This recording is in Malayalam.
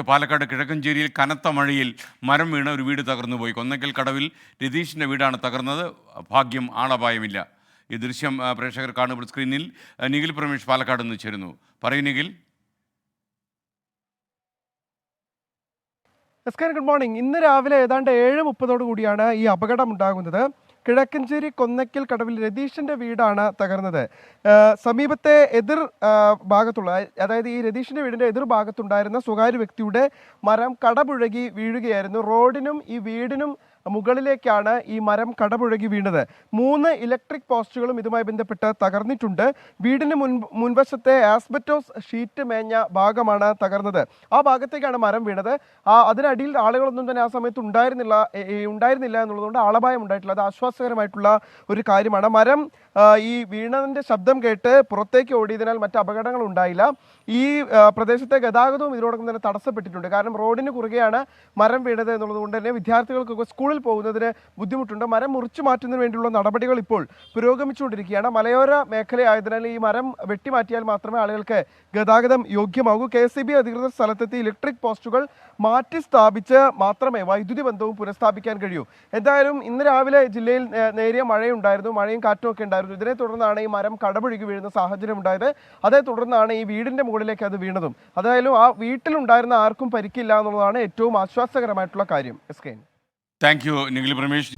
പാലക്കാട് കിഴക്കഞ്ചേരിയിൽ കനത്ത മഴയിൽ മരം വീണ് ഒരു വീട് തകർന്നുപോയി. കൊന്നക്കൽ കടവിൽ രതീഷിൻ്റെ വീടാണ് തകർന്നത്. ഭാഗ്യം ആളപായമില്ല. ഈ ദൃശ്യം പ്രേക്ഷകർ കാണുമ്പോൾ സ്ക്രീനിൽ നിഖിൽ പ്രമേഷ് പാലക്കാട് നിന്ന് ചേരുന്നു. പറയൂ നിഖിൽ. Good morning. ഇന്ന് രാവിലെ ഏതാണ്ട് 7:30 കൂടിയാണ് ഈ അപകടം ഉണ്ടാകുന്നത്. കിഴക്കഞ്ചേരി കൊന്നക്കൽ കടവിൽ രതീഷിന്റെ വീടാണ് തകർന്നത്. സമീപത്തെ എതിർ ഭാഗത്തുള്ള, അതായത് ഈ രതീഷിന്റെ വീടിന്റെ എതിർ ഭാഗത്തുണ്ടായിരുന്ന സ്വകാര്യ വ്യക്തിയുടെ മരം കടപുഴകി വീഴുകയായിരുന്നു. റോഡിനും ഈ വീടിനും മുകളിലേക്കാണ് ഈ മരം കടപുഴകി വീണത്. 3 ഇലക്ട്രിക് പോസ്റ്റുകളും ഇതുമായി ബന്ധപ്പെട്ട് തകർന്നിട്ടുണ്ട്. വീടിന് മുൻവശത്തെ ആസ്ബറ്റോസ് ഷീറ്റ് മേഞ്ഞ ഭാഗമാണ് തകർന്നത്. ആ ഭാഗത്തേക്കാണ് മരം വീണത്. അതിനടിയിൽ ആളുകളൊന്നും തന്നെ ആ സമയത്ത് ഉണ്ടായിരുന്നില്ല എന്നുള്ളതുകൊണ്ട് ആളപായം ഉണ്ടായിട്ടില്ല. അത് ആശ്വാസകരമായിട്ടുള്ള ഒരു കാര്യമാണ്. മരം ഈ വീണതിൻ്റെ ശബ്ദം കേട്ട് പുറത്തേക്ക് ഓടിയതിനാൽ മറ്റ് അപകടങ്ങൾ ഉണ്ടായില്ല. ഈ പ്രദേശത്തെ ഗതാഗതവും ഇതിനോടൊപ്പം തന്നെ തടസ്സപ്പെട്ടിട്ടുണ്ട്. കാരണം റോഡിന് കുറുകെയാണ് മരം വീണത് എന്നുള്ളതുകൊണ്ട് തന്നെ വിദ്യാർത്ഥികൾക്കൊക്കെ സ്കൂളിൽ പോകുന്നതിന് ബുദ്ധിമുട്ടുണ്ട്. മരം മുറിച്ചു മാറ്റുന്നതിന് വേണ്ടിയുള്ള നടപടികൾ ഇപ്പോൾ പുരോഗമിച്ചുകൊണ്ടിരിക്കുകയാണ്. മലയോര മേഖലയായതിനാൽ ഈ മരം വെട്ടിമാറ്റിയാൽ മാത്രമേ ആളുകൾക്ക് ഗതാഗതം യോഗ്യമാകൂ. KSEB അധികൃതർ സ്ഥലത്തെത്തി ഇലക്ട്രിക് പോസ്റ്റുകൾ മാറ്റി സ്ഥാപിച്ച് മാത്രമേ വൈദ്യുതി ബന്ധവും പുനഃസ്ഥാപിക്കാൻ കഴിയൂ. എന്തായാലും ഇന്ന് രാവിലെ ജില്ലയിൽ നേരിയ മഴയുണ്ടായിരുന്നു. മഴയും കാറ്റും ഒക്കെ ഉണ്ടായിരുന്നു. ഇതിനെ തുടർന്നാണ് ഈ മരം കടപുഴകി വീഴുന്ന സാഹചര്യം ഉണ്ടായത്. അതേ തുടർന്നാണ് ഈ വീടിന്റെ മുകളിലേക്ക് അത് വീണതും. അതായാലും ആ വീട്ടിലുണ്ടായിരുന്ന ആർക്കും പരിക്കില്ല എന്നുള്ളതാണ് ഏറ്റവും ആശ്വാസകരമായിട്ടുള്ള കാര്യം. Thank you Nikhil Pramesh.